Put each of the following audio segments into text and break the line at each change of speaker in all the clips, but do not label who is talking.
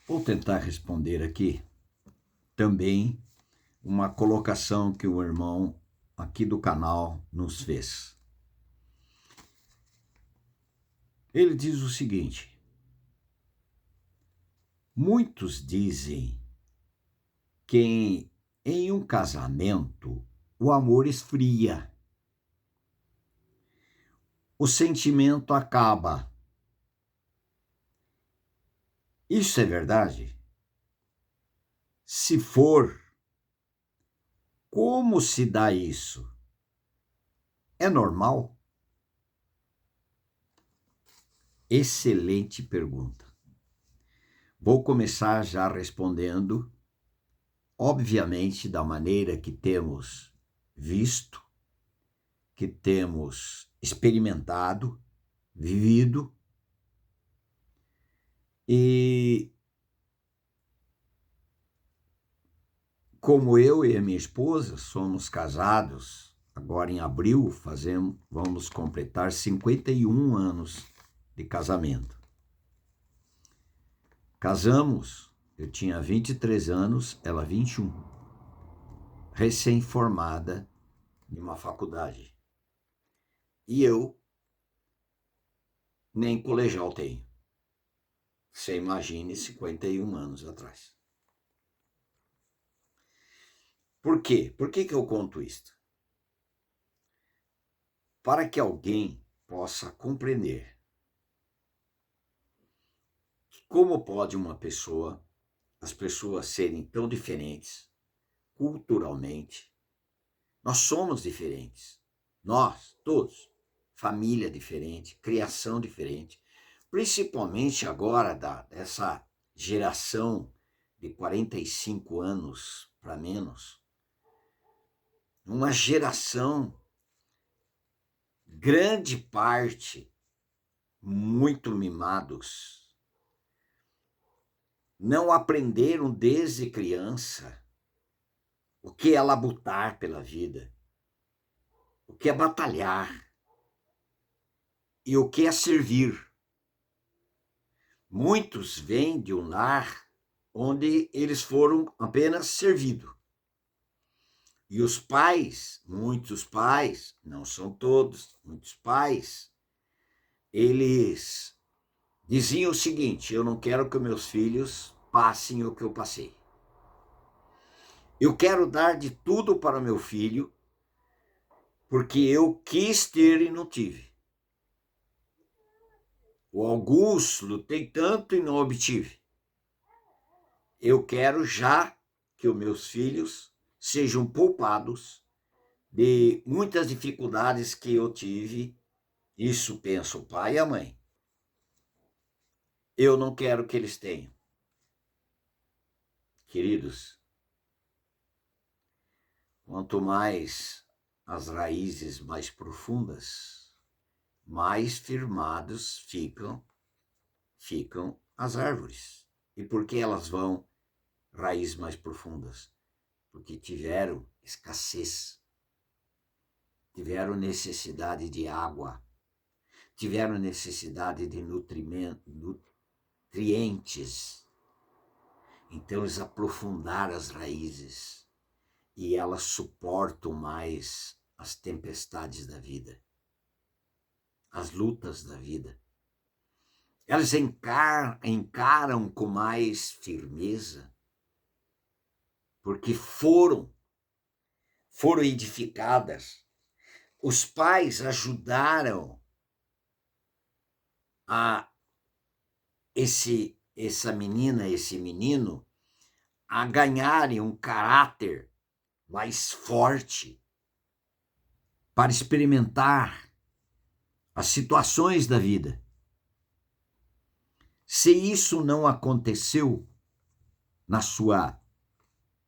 Vou tentar responder aqui também uma colocação que o irmão aqui do canal nos fez. Ele diz o seguinte: muitos dizem que em um casamento o amor esfria, o sentimento acaba. Isso é verdade? Se for, como se dá isso? É normal? Excelente pergunta. Vou começar já respondendo, obviamente, da maneira que temos visto, que temos experimentado, vivido, e como eu e a minha esposa somos casados, agora em abril vamos completar 51 anos de casamento. Casamos, eu tinha 23 anos, ela 21, recém-formada em uma faculdade. E eu nem colegial tenho. Você imagine 51 anos atrás. Por quê? Por que eu conto isto? Para que alguém possa compreender como pode as pessoas serem tão diferentes culturalmente. Nós somos diferentes. Nós, todos. Família diferente, criação diferente. Principalmente agora dessa geração de 45 anos para menos. Uma geração, grande parte, muito mimados. Não aprenderam desde criança o que é labutar pela vida, o que é batalhar e o que é servir. Muitos vêm de um lar onde eles foram apenas servidos. E os pais, muitos pais, não são todos, muitos pais, eles diziam o seguinte: eu não quero que meus filhos passem o que eu passei. Eu quero dar de tudo para meu filho, porque eu quis ter e não tive. O Augusto lutei tanto e não obtive. Eu quero já que os meus filhos sejam poupados de muitas dificuldades que eu tive. Isso pensa o pai e a mãe. Eu não quero que eles tenham. Queridos, quanto mais as raízes mais profundas, mais firmados ficam as árvores. E por que elas vão raízes mais profundas? Porque tiveram escassez, tiveram necessidade de água, tiveram necessidade de nutrientes. Então eles aprofundaram as raízes e elas suportam mais as tempestades da vida, as lutas da vida. Elas encaram com mais firmeza, porque foram edificadas. Os pais ajudaram essa menina, esse menino, a ganharem um caráter mais forte para experimentar as situações da vida. Se isso não aconteceu na sua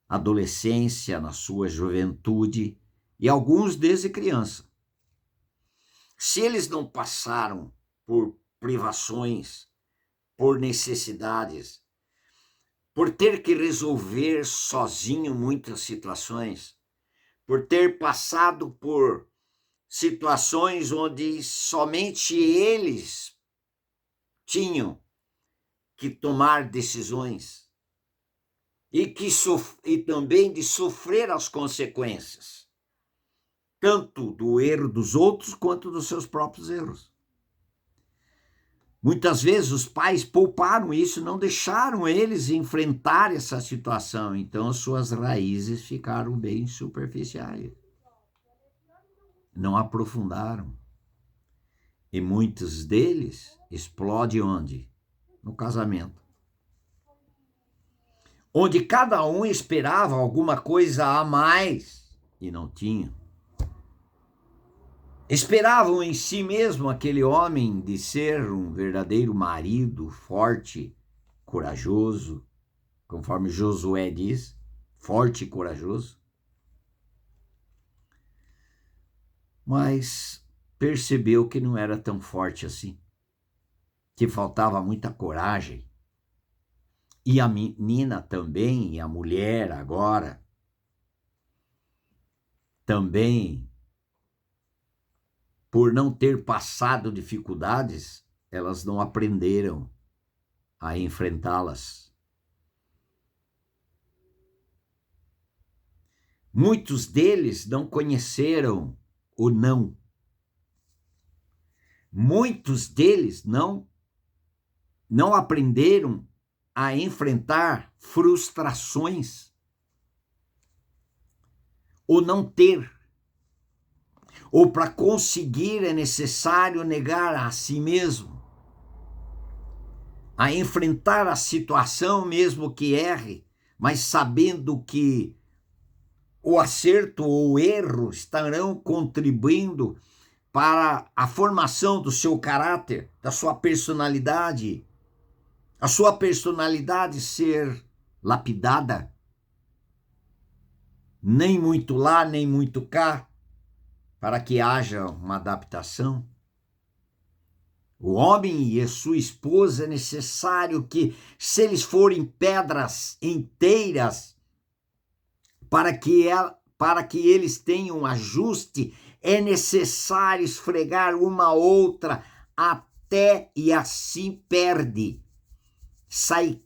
adolescência, na sua juventude, e alguns desde criança, se eles não passaram por privações, por necessidades, por ter que resolver sozinho muitas situações, por ter passado por situações onde somente eles tinham que tomar decisões e também de sofrer as consequências, tanto do erro dos outros quanto dos seus próprios erros. Muitas vezes os pais pouparam isso, não deixaram eles enfrentar essa situação, então suas raízes ficaram bem superficiais. Não aprofundaram. E muitos deles explodem onde? No casamento. Onde cada um esperava alguma coisa a mais e não tinha. Esperavam em si mesmo aquele homem de ser um verdadeiro marido, forte, corajoso, conforme Josué diz, forte e corajoso. Mas percebeu que não era tão forte assim, que faltava muita coragem. E a menina também, e a mulher agora, também, por não ter passado dificuldades, elas não aprenderam a enfrentá-las. Muitos deles não conheceram o não. Muitos deles não aprenderam a enfrentar frustrações. O não ter. Ou para conseguir é necessário negar a si mesmo. A enfrentar a situação mesmo que erre, mas sabendo que o acerto ou o erro estarão contribuindo para a formação do seu caráter, da sua personalidade, a sua personalidade ser lapidada, nem muito lá, nem muito cá, para que haja uma adaptação. O homem e a sua esposa é necessário que, se eles forem pedras inteiras, para que eles tenham ajuste, é necessário esfregar uma outra até e assim perde, sai,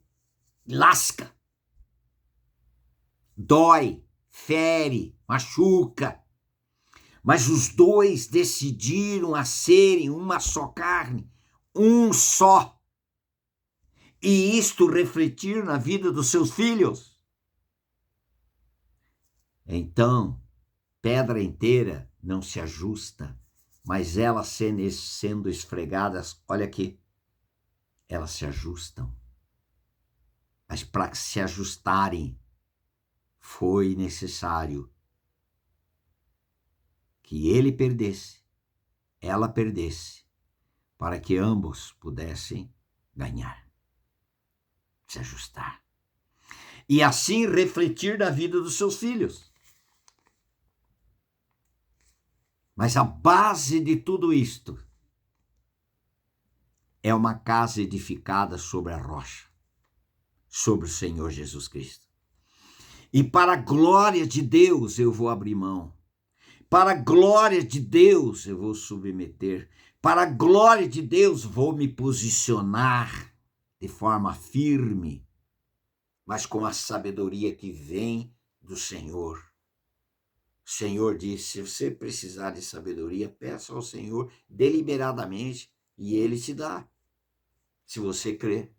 lasca, dói, fere, machuca. Mas os dois decidiram a serem uma só carne, um só. E isto refletir na vida dos seus filhos. Então, pedra inteira não se ajusta, mas elas sendo esfregadas, olha aqui, elas se ajustam. Mas para se ajustarem, foi necessário que ele perdesse, ela perdesse, para que ambos pudessem ganhar, se ajustar. E assim refletir na vida dos seus filhos. Mas a base de tudo isto é uma casa edificada sobre a rocha, sobre o Senhor Jesus Cristo. E para a glória de Deus eu vou abrir mão. Para a glória de Deus eu vou submeter. Para a glória de Deus vou me posicionar de forma firme, mas com a sabedoria que vem do Senhor. O Senhor disse, se você precisar de sabedoria, peça ao Senhor deliberadamente e Ele te dá, se você crer.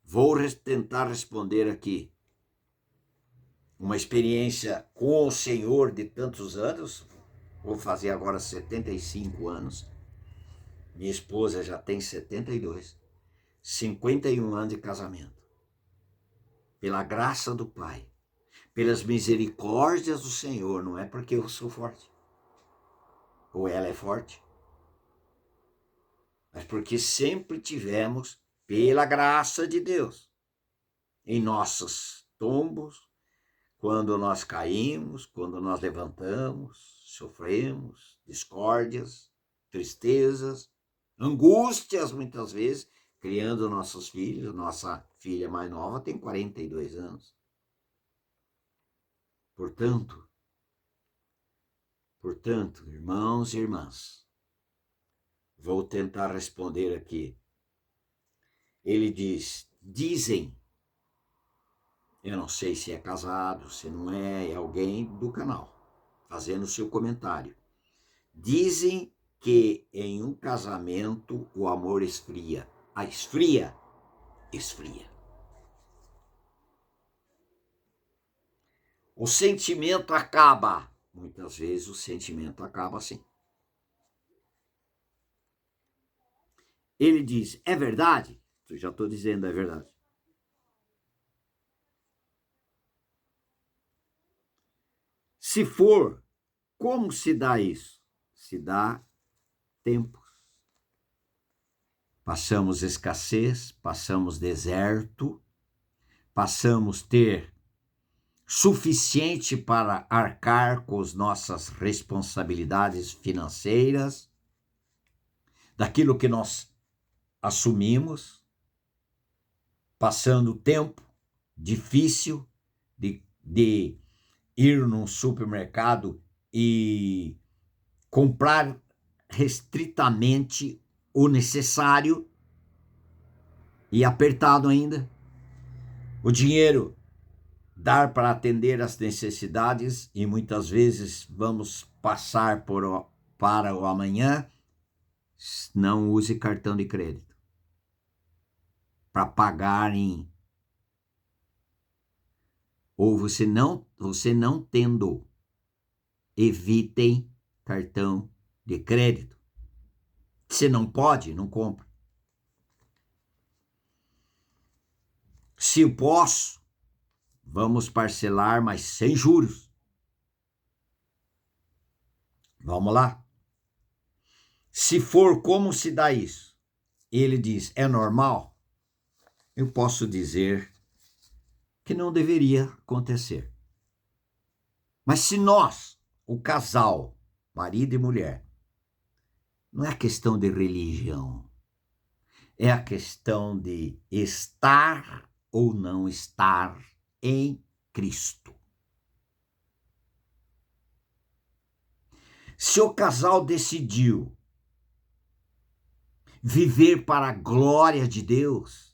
Vou tentar responder aqui. Uma experiência com o Senhor de tantos anos, vou fazer agora 75 anos, minha esposa já tem 72, 51 anos de casamento. Pela graça do Pai, pelas misericórdias do Senhor, não é porque eu sou forte, ou ela é forte, mas porque sempre tivemos, pela graça de Deus, em nossos tombos, quando nós caímos, quando nós levantamos, sofremos discórdias, tristezas, angústias muitas vezes, criando nossos filhos. Nossa filha mais nova tem 42 anos. Portanto, irmãos e irmãs, vou tentar responder aqui Ele diz, dizem, eu não sei se é casado, se não é, é alguém do canal, fazendo o seu comentário. Dizem que em um casamento o amor esfria. Ah, esfria? Esfria. O sentimento acaba. Muitas vezes o sentimento acaba assim. Ele diz, é verdade? Eu já estou dizendo, é verdade. Se for, como se dá isso? Se dá tempo. Passamos escassez, passamos deserto, passamos ter suficiente para arcar com as nossas responsabilidades financeiras, daquilo que nós assumimos, passando tempo difícil de ir num supermercado e comprar restritamente o necessário e apertado ainda. O dinheiro dar para atender as necessidades e muitas vezes vamos passar para o amanhã. Não use cartão de crédito para pagar em, ou você não tendo, evitem cartão de crédito. Se não pode, não compra. Se eu posso, vamos parcelar, mas sem juros. Vamos lá. Se for, como se dá isso? Ele diz, é normal? Eu posso dizer que não deveria acontecer. Mas se nós, o casal, marido e mulher, não é a questão de religião, é a questão de estar ou não estar em Cristo. Se o casal decidiu viver para a glória de Deus,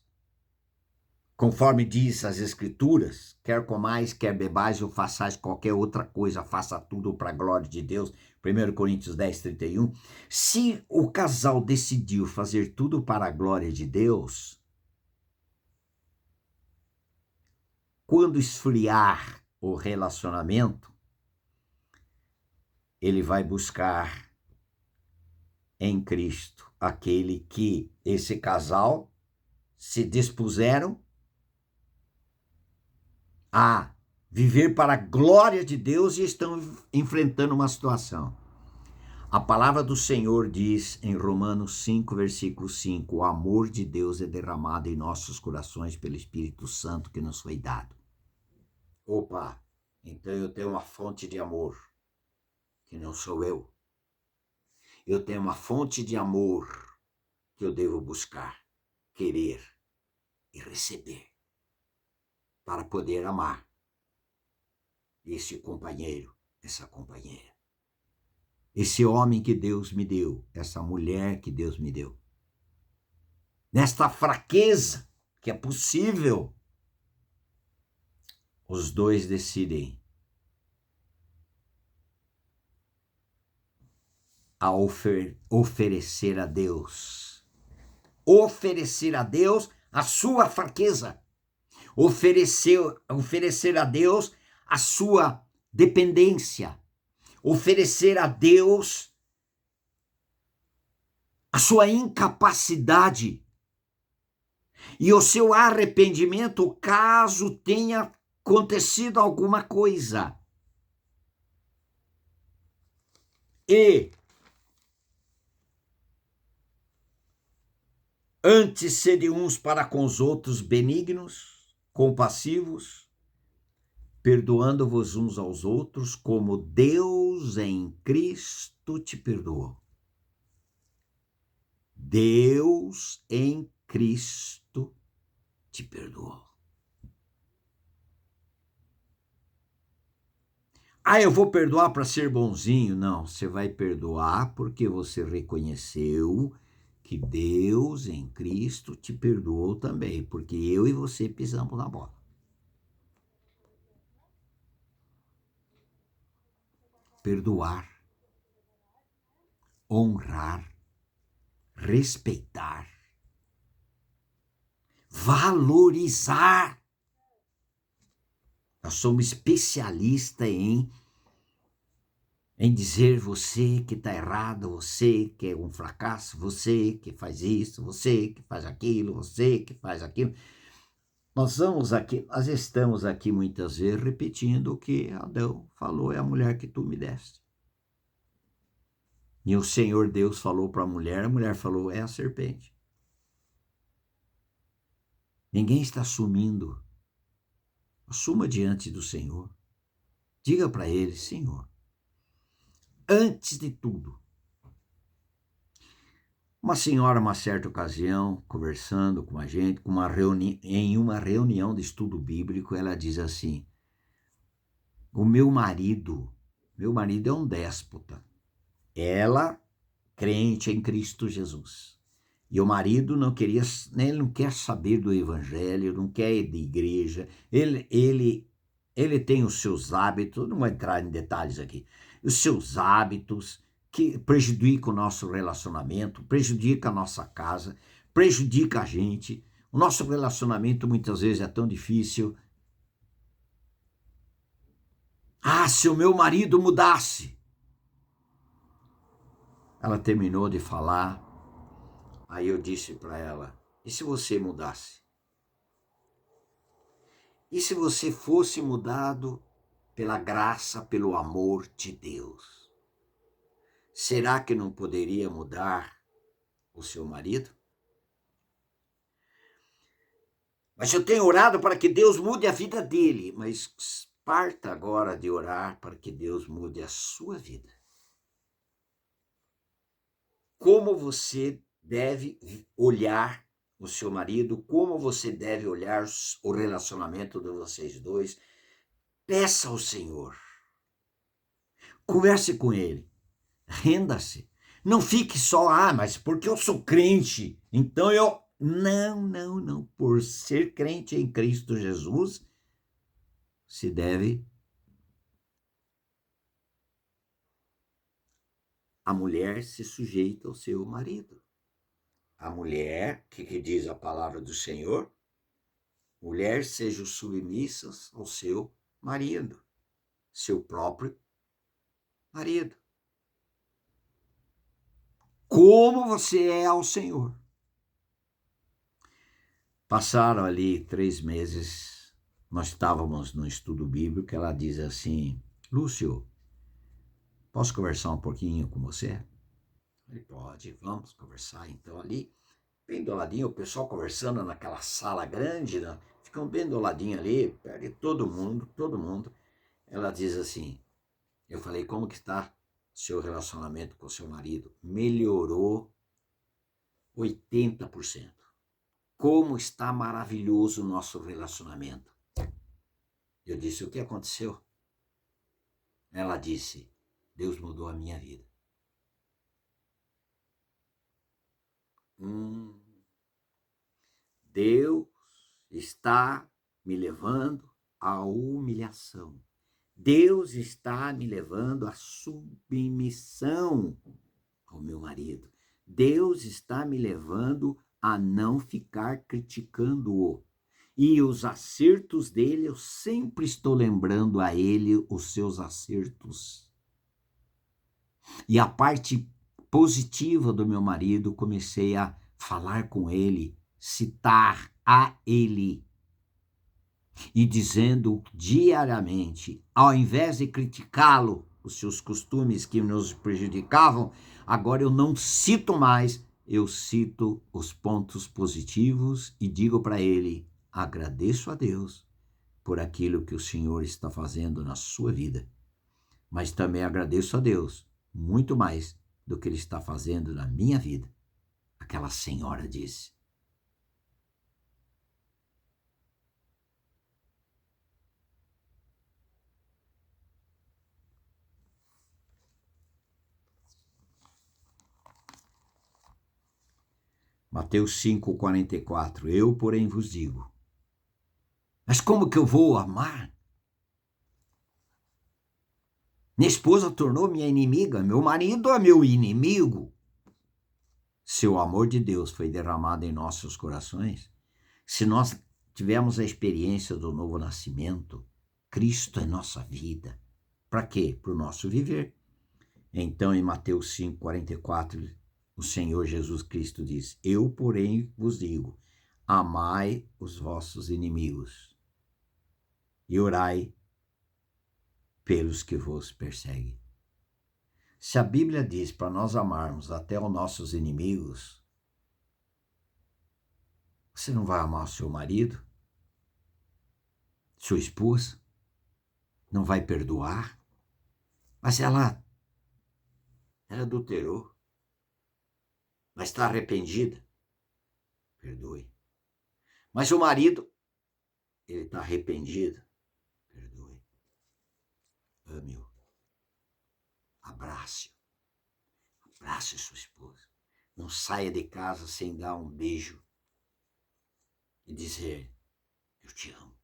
conforme diz as Escrituras, quer comais, quer bebais ou façais qualquer outra coisa, faça tudo para a glória de Deus, 1 Coríntios 10, 31. Se o casal decidiu fazer tudo para a glória de Deus, quando esfriar o relacionamento, ele vai buscar em Cristo aquele que esse casal se dispuseram a viver para a glória de Deus e estão enfrentando uma situação. A palavra do Senhor diz em Romanos 5, versículo 5, o amor de Deus é derramado em nossos corações pelo Espírito Santo que nos foi dado. Opa, então eu tenho uma fonte de amor, que não sou eu. Eu tenho uma fonte de amor que eu devo buscar, querer e receber para poder amar esse companheiro, essa companheira. Esse homem que Deus me deu, essa mulher que Deus me deu. Nesta fraqueza que é possível, os dois decidem a oferecer a Deus a sua fraqueza, oferecer a Deus a sua dependência, oferecer a Deus a sua incapacidade e o seu arrependimento caso tenha acontecido alguma coisa. E antes sede uns para com os outros benignos, compassivos, perdoando-vos uns aos outros, como Deus em Cristo te perdoou. Deus em Cristo te perdoou. Ah, eu vou perdoar para ser bonzinho? Não, você vai perdoar porque você reconheceu que Deus em Cristo te perdoou também, porque eu e você pisamos na bola. Perdoar, honrar, respeitar, valorizar. Nós somos especialistas em dizer você que está errado, você que é um fracasso, você que faz isso, você que faz aquilo, você que faz aquilo. Nós estamos aqui muitas vezes repetindo o que Adão falou, é a mulher que tu me deste. E o Senhor Deus falou para a mulher falou, é a serpente. Ninguém está assumindo. Assuma diante do Senhor. Diga para ele, Senhor, antes de tudo. Uma senhora, uma certa ocasião, conversando com a gente, em uma reunião de estudo bíblico, ela diz assim, o meu marido é um déspota. Ela, crente em Cristo Jesus. E o marido ele não quer saber do evangelho, não quer ir de igreja, ele tem os seus hábitos, não vou entrar em detalhes aqui, os seus hábitos que prejudicam o nosso relacionamento, prejudica a nossa casa, prejudica a gente. O nosso relacionamento muitas vezes é tão difícil. Ah, se o meu marido mudasse. Ela terminou de falar, aí eu disse para ela, e se você mudasse? E se você fosse mudado pela graça, pelo amor de Deus? Será que não poderia mudar o seu marido? Mas eu tenho orado para que Deus mude a vida dele, mas parta agora de orar para que Deus mude a sua vida. Como você deve olhar o seu marido, como você deve olhar o relacionamento de vocês dois. Peça ao Senhor. Converse com ele. Renda-se. Não fique só, mas porque eu sou crente, então eu... Não. Por ser crente em Cristo Jesus, se deve... A mulher se sujeita ao seu marido. A mulher, que diz a palavra do Senhor, mulher sejam submissas ao seu marido, seu próprio marido. Como você é ao Senhor. Passaram ali 3 meses, nós estávamos no estudo bíblico, ela diz assim, Lúcio, posso conversar um pouquinho com você? Ele pode, vamos conversar então ali. Bem do ladinho, o pessoal conversando naquela sala grande, né? Ficam bem do ladinho ali, perto de todo mundo. Ela diz assim, eu falei, como que está seu relacionamento com seu marido? Melhorou 80%. Como está maravilhoso o nosso relacionamento. Eu disse, o que aconteceu? Ela disse, Deus mudou a minha vida. Deus está me levando à humilhação. Deus está me levando à submissão ao meu marido. Deus está me levando a não ficar criticando-o. E os acertos dele, eu sempre estou lembrando a ele os seus acertos. E a parte positiva do meu marido, comecei a falar com ele, citar a ele. E dizendo diariamente, ao invés de criticá-lo, os seus costumes que nos prejudicavam, agora eu não cito mais, eu cito os pontos positivos e digo para ele, agradeço a Deus por aquilo que o Senhor está fazendo na sua vida, mas também agradeço a Deus muito mais do que Ele está fazendo na minha vida. Aquela senhora disse. Mateus 5,44. Eu, porém, vos digo. Mas como que eu vou amar? Minha esposa tornou minha inimiga, meu marido é meu inimigo. Se o amor de Deus foi derramado em nossos corações, se nós tivermos a experiência do novo nascimento, Cristo é nossa vida. Para quê? Para o nosso viver. Então, em Mateus 5,44, o Senhor Jesus Cristo diz: Eu, porém, vos digo, amai os vossos inimigos e orai pelos que vos perseguem. Se a Bíblia diz para nós amarmos até os nossos inimigos, você não vai amar o seu marido, sua esposa, não vai perdoar, mas ela adulterou, mas está arrependida, perdoe. Mas o marido, ele está arrependido, perdoe. Ame-o, abrace-o, abrace sua esposa. Não saia de casa sem dar um beijo e dizer: eu te amo.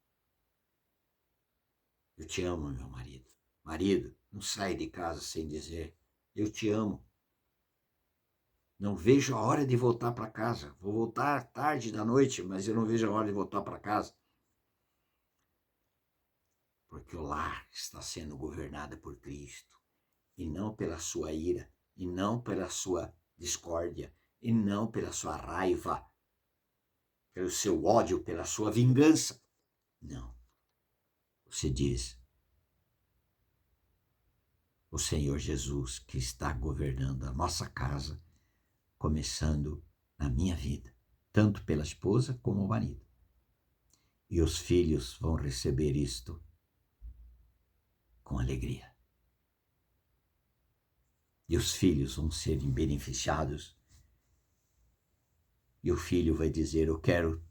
Eu te amo, meu marido. Marido, não saia de casa sem dizer: eu te amo. Não vejo a hora de voltar para casa. Vou voltar tarde da noite, mas eu não vejo a hora de voltar para casa. Porque o lar está sendo governado por Cristo, e não pela sua ira, e não pela sua discórdia, e não pela sua raiva, pelo seu ódio, pela sua vingança. Não. Você diz: o Senhor Jesus que está governando a nossa casa, começando na minha vida, tanto pela esposa como o marido. E os filhos vão receber isto com alegria. E os filhos vão serem beneficiados. E o filho vai dizer: eu quero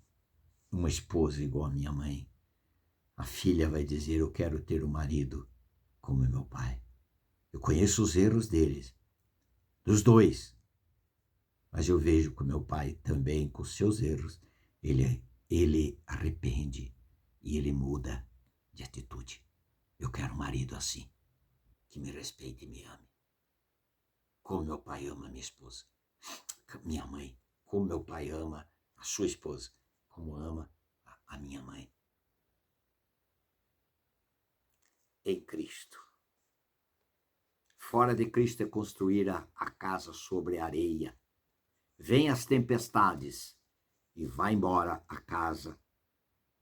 uma esposa igual a minha mãe. A filha vai dizer: eu quero ter um marido como meu pai. Eu conheço os erros deles, dos dois. Mas eu vejo que o meu pai também, com os seus erros, ele arrepende e ele muda de atitude. Eu quero um marido assim, que me respeite e me ame. Como meu pai ama a minha esposa, minha mãe. Como meu pai ama a sua esposa, como ama a minha mãe. Em Cristo. Fora de Cristo é construir a casa sobre a areia. Vêm as tempestades e vai embora a casa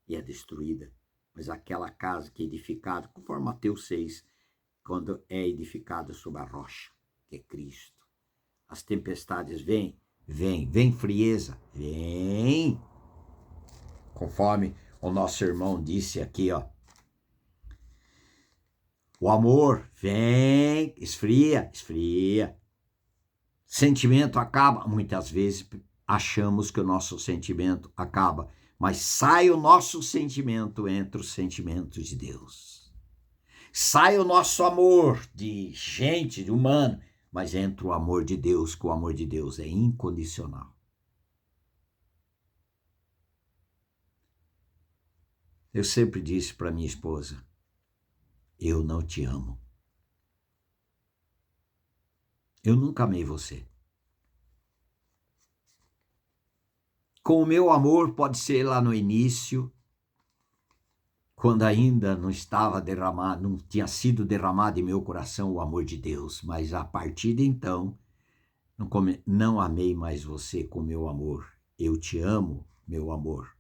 e é destruída. Mas aquela casa que é edificada, conforme Mateus 6, quando é edificada sobre a rocha, que é Cristo. As tempestades vêm frieza, vem. Conforme o nosso irmão disse aqui, ó. O amor vem, esfria. Sentimento acaba. Muitas vezes achamos que o nosso sentimento acaba, mas sai o nosso sentimento entre os sentimentos de Deus. Sai o nosso amor de gente, de humano, mas entra o amor de Deus, que o amor de Deus é incondicional. Eu sempre disse para minha esposa: eu não te amo. Eu nunca amei você. Com o meu amor pode ser lá no início, quando ainda não estava derramado, não tinha sido derramado em meu coração o amor de Deus, mas a partir de então, não amei mais você com meu amor. Eu te amo, meu amor,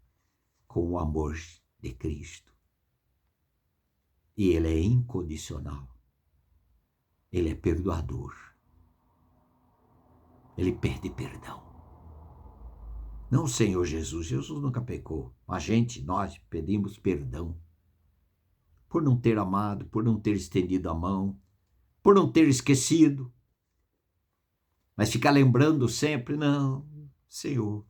com o amor de Cristo. E ele é incondicional. Ele é perdoador. Ele pede perdão. Não o Senhor Jesus. Jesus nunca pecou. Nós pedimos perdão por não ter amado, por não ter estendido a mão, por não ter esquecido. Mas ficar lembrando sempre: não, Senhor,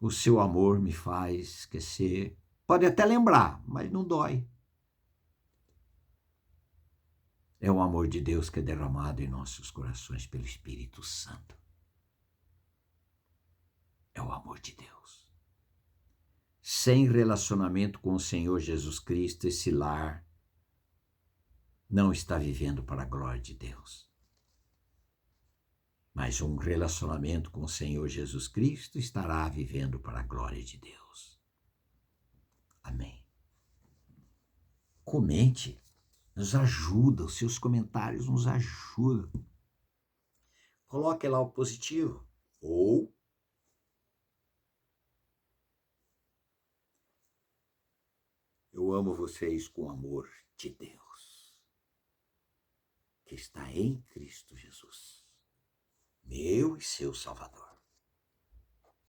o seu amor me faz esquecer. Pode até lembrar, mas não dói. É o amor de Deus que é derramado em nossos corações pelo Espírito Santo. é o amor de Deus. Sem relacionamento com o Senhor Jesus Cristo, esse lar não está vivendo para a glória de Deus. Mas um relacionamento com o Senhor Jesus Cristo estará vivendo para a glória de Deus. Amém. Comente, nos ajuda, os seus comentários nos ajudam. Coloque lá o positivo. Ou eu amo vocês com o amor de Deus, que está em Cristo Jesus, meu e seu Salvador.